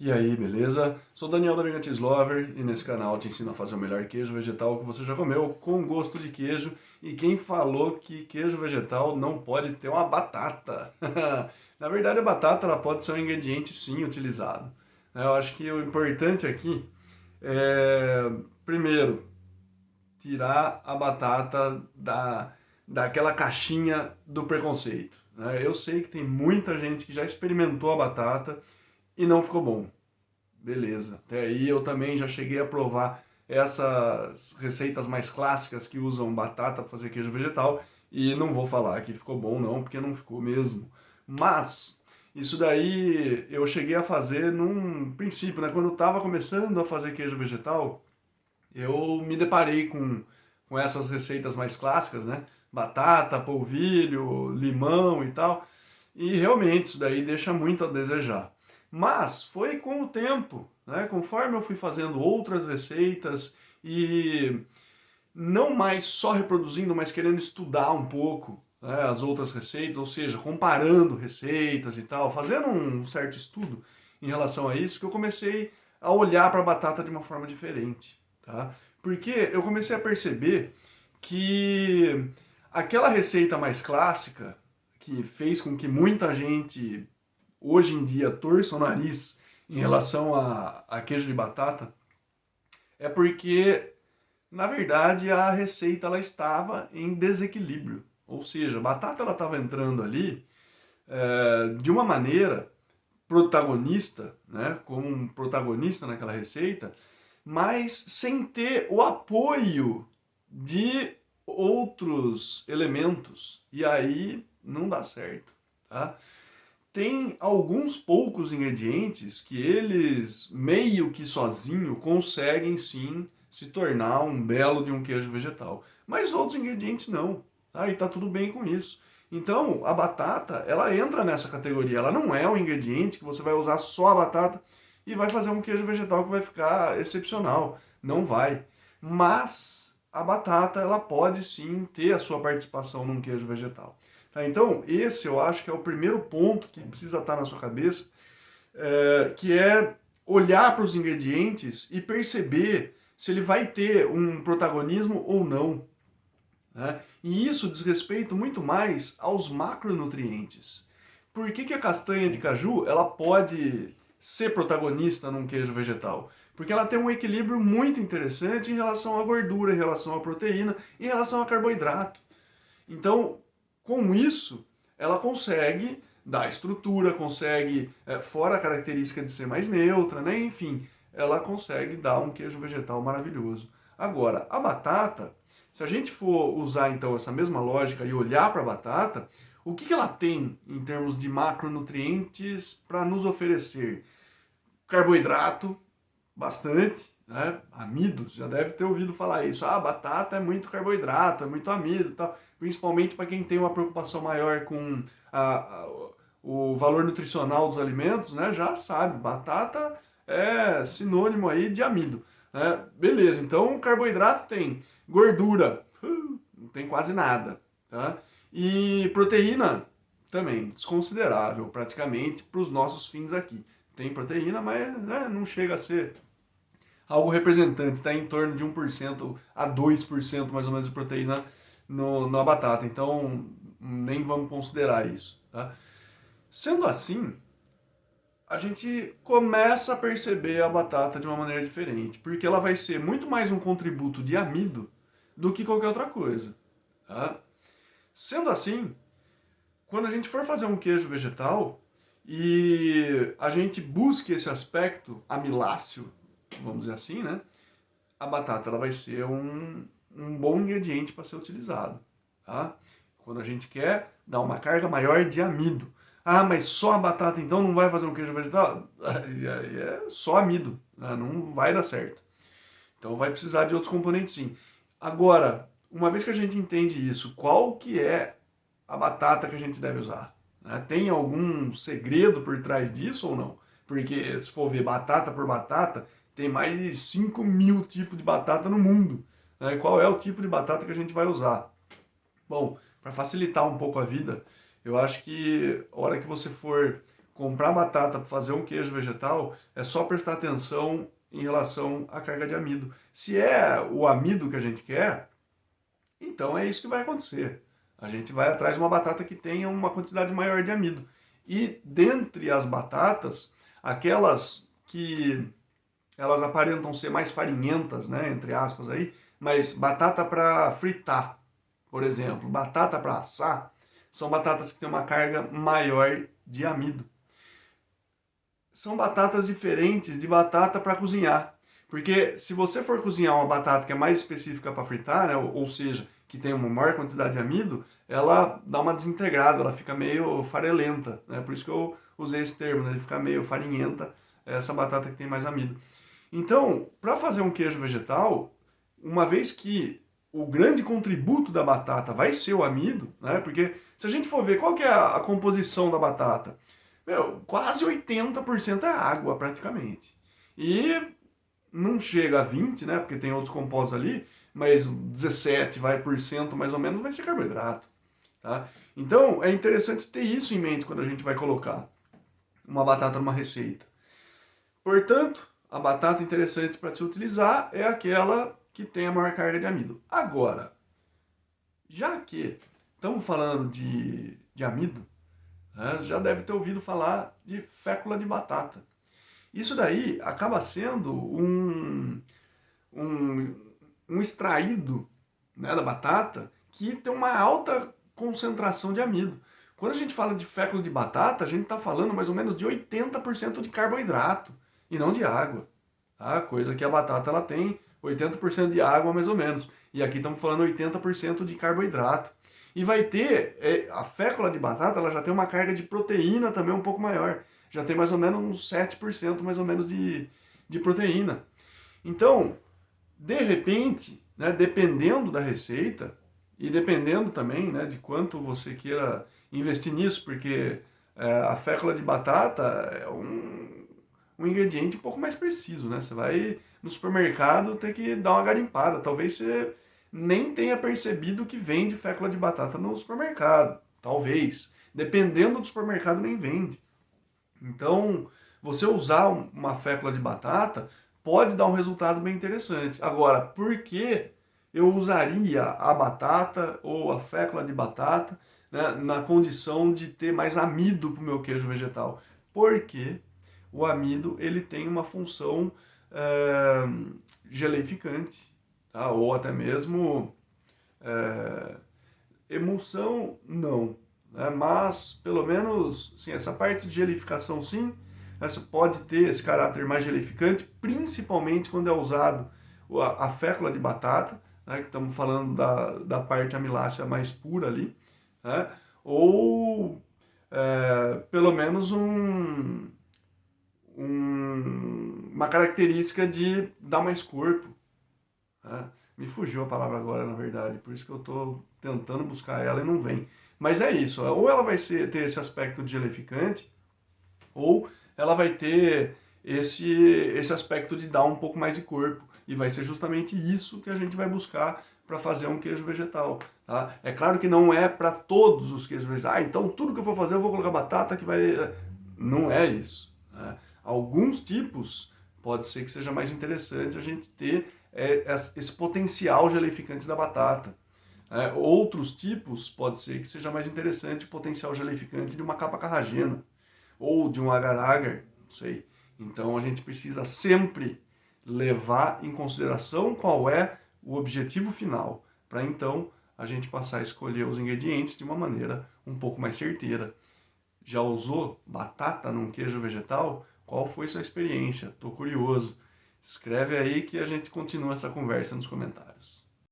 E aí, beleza? Sou Daniel da Vegan Lover e nesse canal eu te ensino a fazer o melhor queijo vegetal que você já comeu, com gosto de queijo. E quem falou que queijo vegetal não pode ter uma batata? Na verdade, a batata ela pode ser um ingrediente sim utilizado. Eu acho que o importante aqui é, primeiro, tirar a batata daquela caixinha do preconceito, né? Eu sei que tem muita gente que já experimentou a batata e não ficou bom. Beleza. Até aí eu também já cheguei a provar essas receitas mais clássicas que usam batata para fazer queijo vegetal e não vou falar que ficou bom não, porque não ficou mesmo. Mas isso daí eu cheguei a fazer num princípio, né? Quando eu estava começando a fazer queijo vegetal, eu me deparei com essas receitas mais clássicas, né? Batata, polvilho, limão e tal. E realmente isso daí deixa muito a desejar. Mas foi com o tempo, né? Conforme eu fui fazendo outras receitas e não mais só reproduzindo, mas querendo estudar um pouco, né, as outras receitas, ou seja, comparando receitas e tal, fazendo um certo estudo em relação a isso, que eu comecei a olhar para a batata de uma forma diferente, tá? Porque eu comecei a perceber que aquela receita mais clássica, que fez com que muita gente hoje em dia torça o nariz em relação a queijo de batata, é porque na verdade, a receita ela estava em desequilíbrio. Ou seja, a batata ela estava entrando ali de uma maneira protagonista, né, como um protagonista naquela receita, mas sem ter o apoio de outros elementos. E aí não dá certo, tá? Tem alguns poucos ingredientes que eles meio que sozinho conseguem sim se tornar um belo de um queijo vegetal. Mas outros ingredientes não, tá? E tá tudo bem com isso. Então, a batata, ela entra nessa categoria. Ela não é um ingrediente que você vai usar só a batata e vai fazer um queijo vegetal que vai ficar excepcional. Não vai. Mas a batata, ela pode sim ter a sua participação num queijo vegetal. Tá, então, esse eu acho que é o primeiro ponto que precisa estar na sua cabeça, que é olhar para os ingredientes e perceber se ele vai ter um protagonismo ou não. Né? E isso diz respeito muito mais aos macronutrientes. Por que a castanha de caju ela pode ser protagonista num queijo vegetal? Porque ela tem um equilíbrio muito interessante em relação à gordura, em relação à proteína, em relação a carboidrato. Então, com isso, ela consegue dar estrutura, consegue, fora a característica de ser mais neutra, né? Enfim, ela consegue dar um queijo vegetal maravilhoso. Agora, a batata, se a gente for usar então essa mesma lógica e olhar para a batata, o que ela tem em termos de macronutrientes para nos oferecer? Carboidrato, bastante, né? Amidos, já deve ter ouvido falar isso. Ah, batata é muito carboidrato, é muito amido e tal. Principalmente para quem tem uma preocupação maior com o valor nutricional dos alimentos, né? Já sabe, batata é sinônimo aí de amido. Né? Beleza, então carboidrato tem gordura, não tem quase nada, tá? E proteína também, desconsiderável praticamente para os nossos fins aqui. Tem proteína, mas né, não chega a ser algo representante, está em torno de 1% a 2% mais ou menos de proteína na batata. Então, nem vamos considerar isso. Tá? Sendo assim, a gente começa a perceber a batata de uma maneira diferente, porque ela vai ser muito mais um contributo de amido do que qualquer outra coisa. Tá? Sendo assim, quando a gente for fazer um queijo vegetal e a gente busque esse aspecto amiláceo, vamos dizer assim, né? A batata ela vai ser um bom ingrediente para ser utilizado. Tá? Quando a gente quer dar uma carga maior de amido. Ah, mas só a batata então não vai fazer um queijo vegetal? É só amido, né? Não vai dar certo. Então vai precisar de outros componentes sim. Agora, uma vez que a gente entende isso, qual que é a batata que a gente deve usar? Né? Tem algum segredo por trás disso ou não? Porque se for ver batata por batata, tem mais de 5.000 tipos de batata no mundo. Né? Qual é o tipo de batata que a gente vai usar? Bom, para facilitar um pouco a vida, eu acho que a hora que você for comprar batata para fazer um queijo vegetal, é só prestar atenção em relação à carga de amido. Se é o amido que a gente quer, então é isso que vai acontecer. A gente vai atrás de uma batata que tenha uma quantidade maior de amido. E dentre as batatas, aquelas que elas aparentam ser mais farinhentas, né, entre aspas aí, mas batata para fritar, por exemplo, batata para assar, são batatas que têm uma carga maior de amido. São batatas diferentes de batata para cozinhar. Porque se você for cozinhar uma batata que é mais específica para fritar, né, ou seja, que tem uma maior quantidade de amido, ela dá uma desintegrada, ela fica meio farelenta. Né? Por isso que eu usei esse termo, né, de ficar meio farinhenta, essa batata que tem mais amido. Então, para fazer um queijo vegetal, uma vez que o grande contributo da batata vai ser o amido, né? Porque se a gente for ver qual que é a composição da batata, meu, quase 80% é água praticamente. E não chega a 20, né? Porque tem outros compostos ali, mas 17 por cento mais ou menos vai ser carboidrato, tá? Então, é interessante ter isso em mente quando a gente vai colocar uma batata numa receita. Portanto, a batata interessante para se utilizar é aquela que tem a maior carga de amido. Agora, já que estamos falando de amido, né, já deve ter ouvido falar de fécula de batata. Isso daí acaba sendo um, um extraído, né, da batata que tem uma alta concentração de amido. Quando a gente fala de fécula de batata, a gente está falando mais ou menos de 80% de carboidrato e não de água. Tá? Coisa que a batata ela tem 80% de água mais ou menos. E aqui estamos falando 80% de carboidrato. E vai ter, a fécula de batata ela já tem uma carga de proteína também um pouco maior. Já tem mais ou menos uns 7% mais ou menos de proteína. Então, de repente, né, dependendo da receita e dependendo também, né, de quanto você queira investir nisso, porque a fécula de batata é um ingrediente um pouco mais preciso, né? Você vai no supermercado ter que dar uma garimpada. Talvez você nem tenha percebido que vende fécula de batata no supermercado. Talvez. Dependendo do supermercado, nem vende. Então, você usar uma fécula de batata pode dar um resultado bem interessante. Agora, por que eu usaria a batata ou a fécula de batata, né, na condição de ter mais amido para o meu queijo vegetal? Porque o amido ele tem uma função é, geleificante, tá? Ou até mesmo é, emulsão, não. Né? Mas, pelo menos, sim, essa parte de gelificação, sim, essa pode ter esse caráter mais gelificante, principalmente quando é usado a fécula de batata, né? Que estamos falando da parte amilácea mais pura ali, né? Ou pelo menos uma característica de dar mais corpo. Né? Me fugiu a palavra agora, na verdade, por isso que eu estou tentando buscar ela e não vem. Mas é isso, ou ela vai ter esse aspecto de gelificante, ou ela vai ter esse aspecto de dar um pouco mais de corpo. E vai ser justamente isso que a gente vai buscar para fazer um queijo vegetal. Tá? É claro que não é para todos os queijos vegetais. Então tudo que eu for fazer eu vou colocar batata que vai... Não é isso. Né? Alguns tipos pode ser que seja mais interessante a gente ter esse potencial gelificante da batata. Outros tipos pode ser que seja mais interessante o potencial gelificante de uma capa carragena ou de um agar-agar, não sei. Então a gente precisa sempre levar em consideração qual é o objetivo final, para então a gente passar a escolher os ingredientes de uma maneira um pouco mais certeira. Já usou batata num queijo vegetal? Qual foi sua experiência? Estou curioso. Escreve aí que a gente continua essa conversa nos comentários.